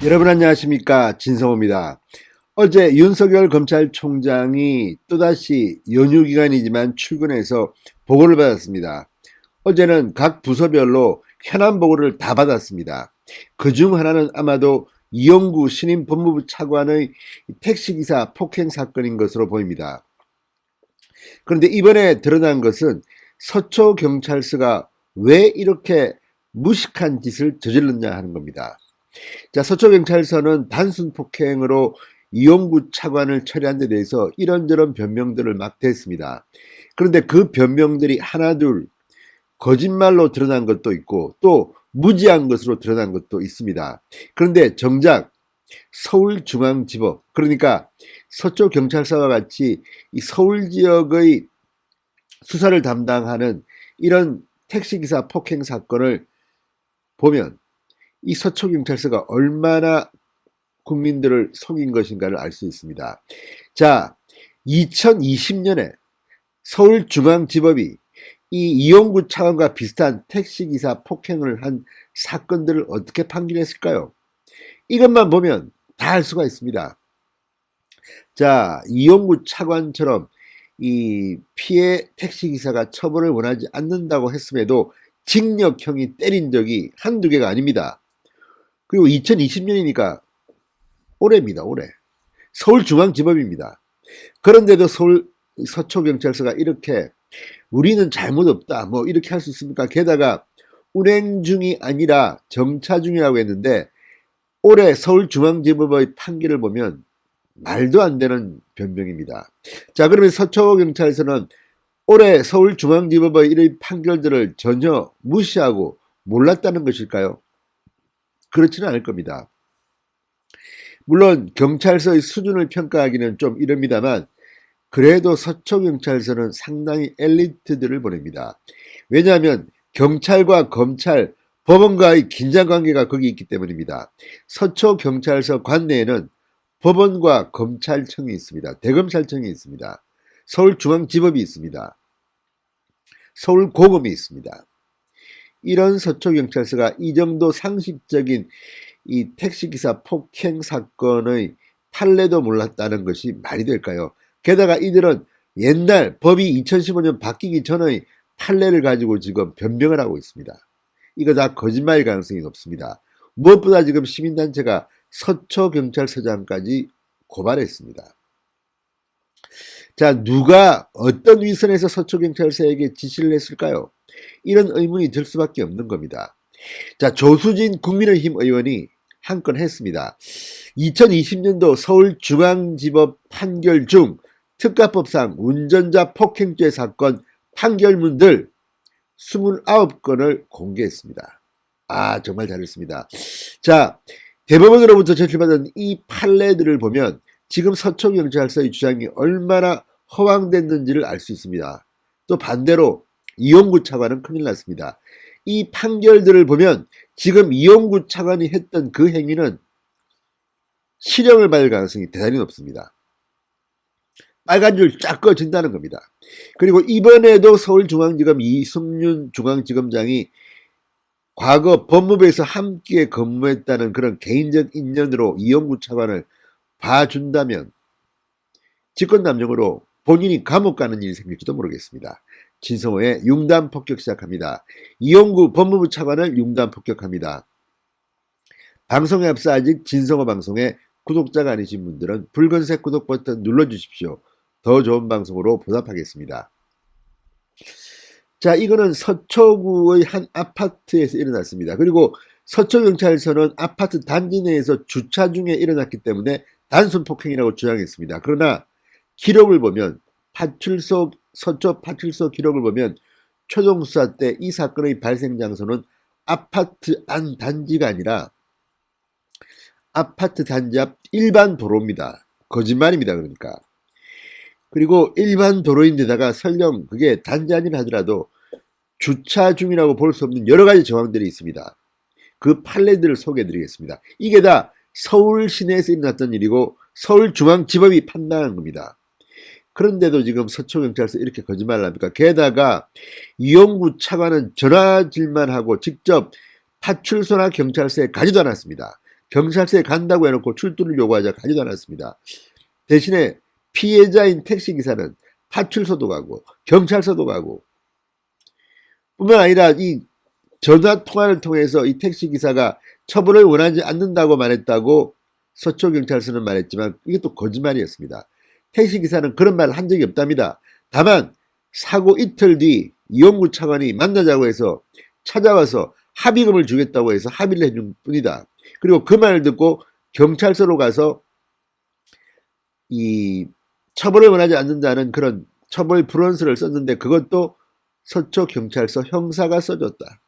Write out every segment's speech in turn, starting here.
여러분 안녕하십니까, 진성호입니다. 어제 윤석열 검찰총장이 또다시 연휴 기간이지만 출근해서 보고를 받았습니다. 어제는 각 부서별로 현안 보고를 다 받았습니다. 그중 하나는 아마도 이용구 신임 법무부 차관의 택시기사 폭행 사건인 것으로 보입니다. 그런데 이번에 드러난 것은 서초경찰서가 왜 이렇게 무식한 짓을 저질렀냐 하는 겁니다. 자, 서초경찰서는 단순 폭행으로 이용구 차관을 처리한 데 대해서 이런저런 변명들을 막 댔습니다. 그런데 그 변명들이 하나둘 거짓말로 드러난 것도 있고 또 무지한 것으로 드러난 것도 있습니다. 그런데 정작 서울중앙지법, 그러니까 서초경찰서와 같이 이 서울 지역의 수사를 담당하는 이런 택시기사 폭행 사건을 보면 이 서초경찰서가 얼마나 국민들을 속인 것인가를 알 수 있습니다. 자, 2020년에 서울중앙지법이 이 이용구 차관과 비슷한 택시기사 폭행을 한 사건들을 어떻게 판결했을까요? 이것만 보면 다 알 수가 있습니다. 자, 이용구 차관처럼 이 피해 택시기사가 처벌을 원하지 않는다고 했음에도 징역형이 때린 적이 한두 개가 아닙니다. 그리고 2020년이니까 올해입니다, 올해. 서울중앙지법입니다. 그런데도 서초경찰서가 이렇게 우리는 잘못 없다, 뭐 이렇게 할 수 있습니까? 게다가 운행 중이 아니라 정차 중이라고 했는데 올해 서울중앙지법의 판결을 보면 말도 안 되는 변명입니다. 자, 그러면 서초경찰서는 올해 서울중앙지법의 이런 판결들을 전혀 무시하고 몰랐다는 것일까요? 그렇지는 않을 겁니다. 물론 경찰서의 수준을 평가하기는 좀 이릅니다만 그래도 서초경찰서는 상당히 엘리트들을 보냅니다. 왜냐하면 경찰과 검찰, 법원과의 긴장관계가 거기 있기 때문입니다. 서초경찰서 관내에는 법원과 검찰청이 있습니다. 대검찰청이 있습니다. 서울중앙지법이 있습니다. 서울고검이 있습니다. 이런 서초경찰서가 이 정도 상식적인 이 택시기사 폭행 사건의 판례도 몰랐다는 것이 말이 될까요? 게다가 이들은 옛날 법이 2015년 바뀌기 전의 판례를 가지고 지금 변명을 하고 있습니다. 이거 다 거짓말일 가능성이 높습니다. 무엇보다 지금 시민단체가 서초경찰서장까지 고발했습니다. 자, 누가 어떤 위선에서 서초경찰서에게 지시를 했을까요? 이런 의문이 들 수밖에 없는 겁니다. 자, 조수진 국민의힘 의원이 한 건 했습니다. 2020년도 서울중앙지법 판결 중 특가법상 운전자 폭행죄 사건 판결문들 29건을 공개했습니다. 아, 정말 잘했습니다. 자, 대법원으로부터 제출받은 이 판례들을 보면 지금 서초경찰서의 주장이 얼마나 허황됐는지를 알 수 있습니다. 또 반대로 이용구 차관은 큰일 났습니다. 이 판결들을 보면 지금 이용구 차관이 했던 그 행위는 실형을 받을 가능성이 대단히 높습니다. 빨간 줄 쫙 꺼진다는 겁니다. 그리고 이번에도 서울중앙지검 이승윤 중앙지검장이 과거 법무부에서 함께 근무했다는 그런 개인적 인연으로 이용구 차관을 봐준다면 직권남용으로 본인이 감옥 가는 일이 생길지도 모르겠습니다. 진성호의 융단 폭격 시작합니다. 이용구 법무부 차관을 융단 폭격합니다. 방송에 앞서 아직 진성호 방송에 구독자가 아니신 분들은 붉은색 구독 버튼 눌러주십시오. 더 좋은 방송으로 보답하겠습니다. 자, 이거는 서초구의 한 아파트에서 일어났습니다. 그리고 서초경찰서는 아파트 단지 내에서 주차 중에 일어났기 때문에 단순 폭행이라고 주장했습니다. 그러나 기록을 보면 서초 파출소 기록을 보면 초동수사 때 이 사건의 발생 장소는 아파트 안 단지가 아니라 아파트 단지 앞 일반 도로입니다. 거짓말입니다. 그러니까. 그리고 일반 도로인데다가 설령 그게 단지 아니라 하더라도 주차 중이라고 볼 수 없는 여러 가지 정황들이 있습니다. 그 판례들을 소개해드리겠습니다. 이게 다 서울 시내에서 일어났던 일이고 서울중앙지법이 판단한 겁니다. 그런데도 지금 서초경찰서 이렇게 거짓말을 합니까? 게다가 이용구 차관은 전화질만 하고 직접 파출소나 경찰서에 가지도 않았습니다. 경찰서에 간다고 해놓고 출두를 요구하자 가지도 않았습니다. 대신에 피해자인 택시기사는 파출소도 가고 경찰서도 가고, 뿐만 아니라 이 전화 통화를 통해서 이 택시기사가 처벌을 원하지 않는다고 말했다고 서초경찰서는 말했지만 이것도 거짓말이었습니다. 택시기사는 그런 말을 한 적이 없답니다. 다만 사고 이틀 뒤 이용구 차관이 만나자고 해서 찾아와서 합의금을 주겠다고 해서 합의를 해준 뿐이다. 그리고 그 말을 듣고 경찰서로 가서 이 처벌을 원하지 않는다는 그런 처벌 불원서를 썼는데 그것도 서초경찰서 형사가 써줬다.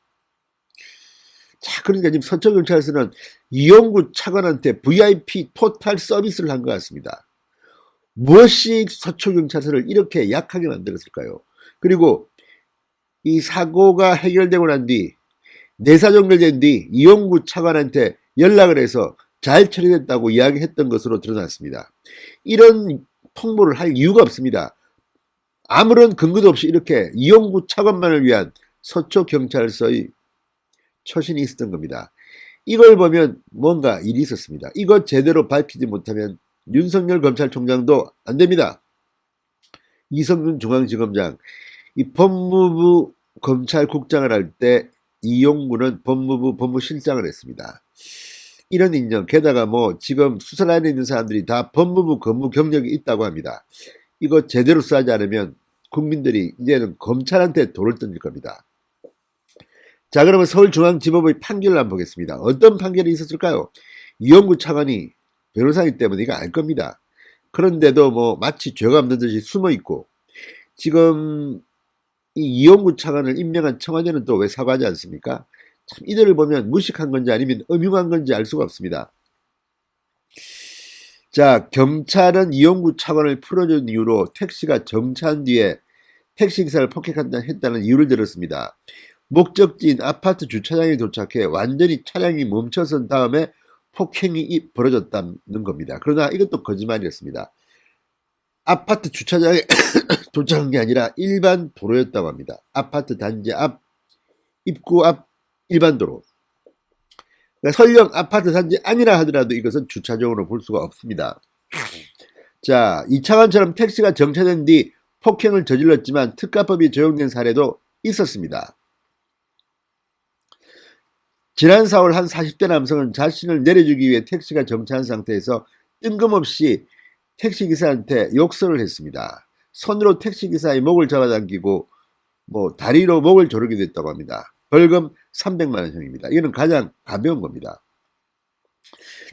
자, 그러니까 지금 서초경찰서는 이용구 차관한테 VIP 토탈 서비스를 한 것 같습니다. 무엇이 서초경찰서를 이렇게 약하게 만들었을까요? 그리고 이 사고가 해결되고 난 뒤, 내사 종결된 뒤 이용구 차관한테 연락을 해서 잘 처리됐다고 이야기했던 것으로 드러났습니다. 이런 통보를 할 이유가 없습니다. 아무런 근거도 없이 이렇게 이용구 차관만을 위한 서초경찰서의 처신이 있었던 겁니다. 이걸 보면 뭔가 일이 있었습니다. 이거 제대로 밝히지 못하면 윤석열 검찰총장도 안 됩니다. 이성윤 중앙지검장, 이 법무부 검찰국장을 할 때 이용구는 법무부 법무실장을 했습니다. 이런 인정, 게다가 뭐 지금 수사 라인에 있는 사람들이 다 법무부 근무 경력이 있다고 합니다. 이거 제대로 수사하지 않으면 국민들이 이제는 검찰한테 돌을 던질 겁니다. 자, 그러면 서울중앙지법의 판결을 한번 보겠습니다. 어떤 판결이 있었을까요? 이용구 차관이 변호사이기 때문에 이거 알 겁니다. 그런데도 뭐 마치 죄가 없는 듯이 숨어 있고, 지금 이 이용구 차관을 임명한 청와대는 또 왜 사과하지 않습니까? 참 이들을 보면 무식한 건지 아니면 음흉한 건지 알 수가 없습니다. 자, 경찰은 이용구 차관을 풀어준 이유로 택시가 정차한 뒤에 택시기사를 폭행했다는 이유를 들었습니다. 목적지인 아파트 주차장에 도착해 완전히 차량이 멈춰선 다음에 폭행이 벌어졌다는 겁니다. 그러나 이것도 거짓말이었습니다. 아파트 주차장에 도착한 게 아니라 일반 도로였다고 합니다. 아파트 단지 앞, 입구 앞 일반 도로. 그러니까 설령 아파트 단지 아니라 하더라도 이것은 주차장으로 볼 수가 없습니다. 자, 이 차관처럼 택시가 정차된 뒤 폭행을 저질렀지만 특가법이 적용된 사례도 있었습니다. 지난 4월 한 40대 남성은 자신을 내려주기 위해 택시가 정차한 상태에서 뜬금없이 택시기사한테 욕설을 했습니다. 손으로 택시기사의 목을 잡아당기고 다리로 목을 조르게 됐다고 합니다. 벌금 300만원형입니다. 이거는 가장 가벼운 겁니다.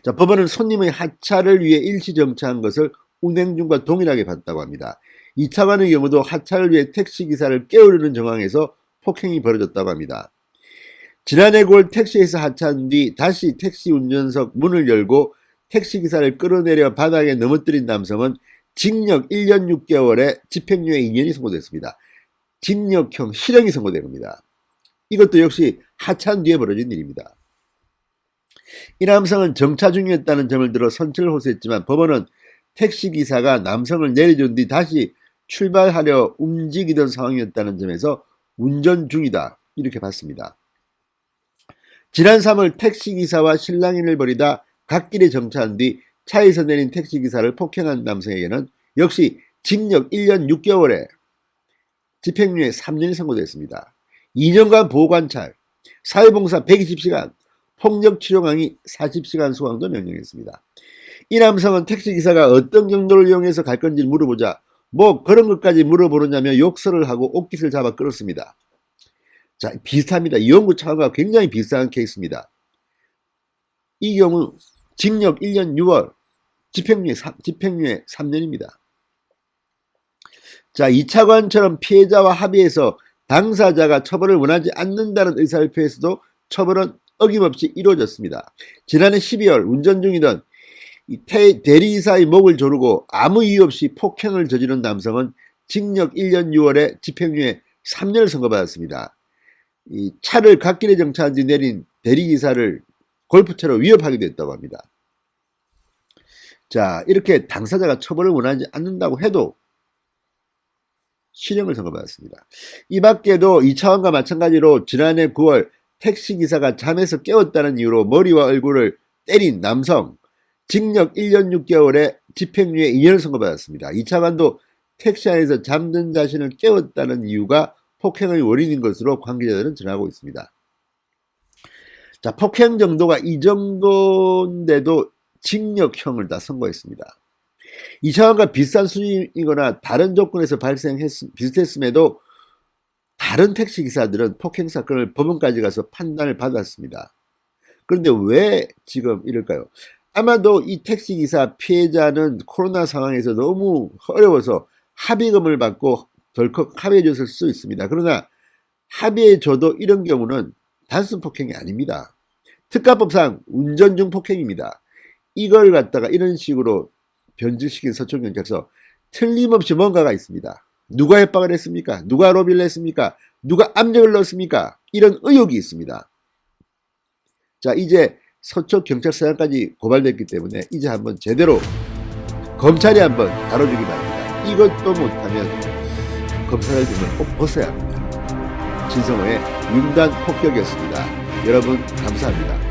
자, 법원은 손님의 하차를 위해 일시 정차한 것을 운행 중과 동일하게 봤다고 합니다. 이 차관의 경우도 하차를 위해 택시기사를 깨우려는 정황에서 폭행이 벌어졌다고 합니다. 지난해 9월 택시에서 하차한 뒤 다시 택시 운전석 문을 열고 택시기사를 끌어내려 바닥에 넘어뜨린 남성은 징역 1년 6개월에 집행유예 2년이 선고됐습니다. 징역형 실형이 선고된 겁니다. 이것도 역시 하차한 뒤에 벌어진 일입니다. 이 남성은 정차 중이었다는 점을 들어 선처를 호소했지만 법원은 택시기사가 남성을 내려준 뒤 다시 출발하려 움직이던 상황이었다는 점에서 운전 중이다 이렇게 봤습니다. 지난 3월 택시기사와 실랑이를 벌이다 갓길에 정차한 뒤 차에서 내린 택시기사를 폭행한 남성에게는 역시 징역 1년 6개월에 집행유예 3년이 선고됐습니다. 2년간 보호관찰, 사회봉사 120시간, 폭력치료 강의 40시간 수강도 명령했습니다. 이 남성은 택시기사가 어떤 경로를 이용해서 갈 건지 물어보자 그런 것까지 물어보느냐며 욕설을 하고 옷깃을 잡아 끌었습니다. 자, 비슷합니다. 이용구 차관과 굉장히 비슷한 케이스입니다. 이 경우 징역 1년 6월, 집행유예 3년입니다. 자, 이 차관처럼 피해자와 합의해서 당사자가 처벌을 원하지 않는다는 의사를 표했어도 처벌은 어김없이 이루어졌습니다. 지난해 12월 운전 중이던 대리기사의 목을 조르고 아무 이유 없이 폭행을 저지른 남성은 징역 1년 6월에 집행유예 3년을 선고받았습니다. 이 차를 갓길에 정차한 뒤 내린 대리기사를 골프채로 위협하기도 했다고 합니다. 자, 이렇게 당사자가 처벌을 원하지 않는다고 해도 실형을 선고받았습니다. 이 밖에도 이 차원과 마찬가지로 지난해 9월 택시기사가 잠에서 깨웠다는 이유로 머리와 얼굴을 때린 남성 징역 1년 6개월에 집행유예 2년을 선고받았습니다. 이 차관도 택시 안에서 잠든 자신을 깨웠다는 이유가 폭행의 원인인 것으로 관계자들은 전하고 있습니다. 자, 폭행 정도가 이 정도인데도 징역형을 다 선고했습니다. 이 차관과 비슷한 수준이거나 다른 조건에서 비슷했음에도 다른 택시기사들은 폭행 사건을 법원까지 가서 판단을 받았습니다. 그런데 왜 지금 이럴까요? 아마도 이 택시기사 피해자는 코로나 상황에서 너무 어려워서 합의금을 받고 덜컥 합의해줬을 수 있습니다. 그러나 합의해줘도 이런 경우는 단순 폭행이 아닙니다. 특가법상 운전 중 폭행입니다. 이걸 갖다가 이런 식으로 변질시킨 서초경찰서 틀림없이 뭔가가 있습니다. 누가 협박을 했습니까? 누가 로비를 했습니까? 누가 압력을 넣었습니까? 이런 의혹이 있습니다. 자, 이제 서초경찰서장까지 고발됐기 때문에 이제 한번 제대로 검찰이 한번 다뤄주기 바랍니다. 이것도 못하면 검사를 좀 꼭 벗어야 합니다. 진성호의 융단 폭격이었습니다. 여러분 감사합니다.